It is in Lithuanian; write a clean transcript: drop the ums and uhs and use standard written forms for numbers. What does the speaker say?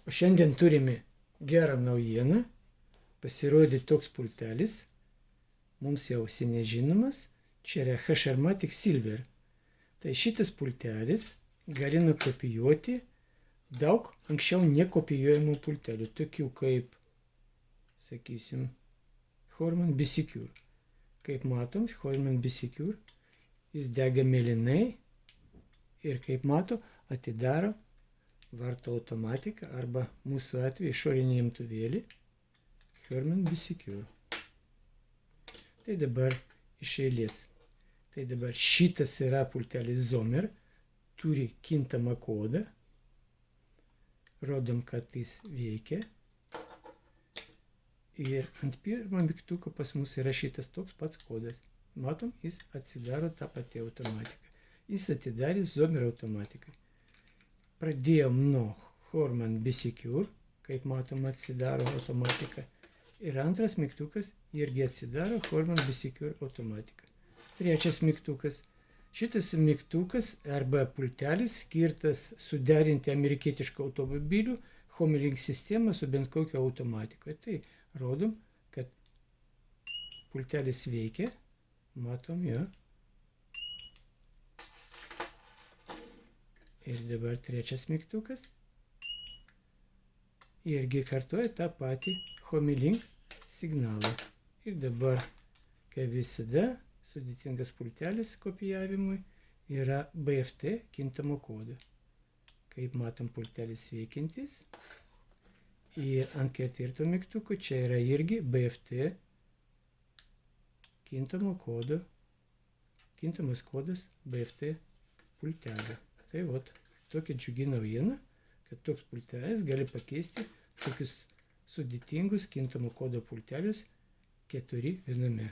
O šiandien turime gerą naujieną. Pasirodė toks pultelis. Mums jau seniai žinomas. Čia yra Hashermatic Silver. Tai šitas pultelis gali nukopijuoti daug anksčiau nekopijuojamų pultelių, tokių kaip, sakysim, Horman B-Secure. Kaip matom, Horman B-Secure, jis dega mėlynai ir, kaip mato, atidaro varto automatiką arba mūsų atveju išorinį imtuvėlį Horman B-Secure. Tai dabar iš eilės. Tai dabar šitas yra pultelis Zomer, turi kintamą kodą. Rodom, kad jis veikia. Ir ant pirmo mygtuko pas mus yra šitas toks pats kodas. Matom, jis atsidaro tą patį automatiką. Jis atidarė Zomer automatiką. Pradėjom nuo Horman B-Secure, kaip matom, atsidaro automatika. Ir antras mygtukas irgi atsidaro Horman B-Secure automatika. Trečias mygtukas. Šitas mygtukas arba pultelis skirtas suderinti amerikietišką automobilių Homelink sistemą su bent kokia automatika. Tai rodom, kad pultelis veikia. Matom jo. Ir dabar trečias mygtukas. Irgi kartuoja tą patį Homelink signalą. Ir dabar, kaip visada, sudėtingas pultelis kopijavimui yra BFT kintamo kodo. Kaip matom, pultelis veikiantis. Ir ant ketvirto mygtuko čia yra irgi BFT kintamo kodo. Kintamas kodas BFT pultelio. Tai vat, tokia džiugi naujiena, kad toks pultelis gali pakeisti tokius sudėtingus kintamo kodo pultelius 4 viename.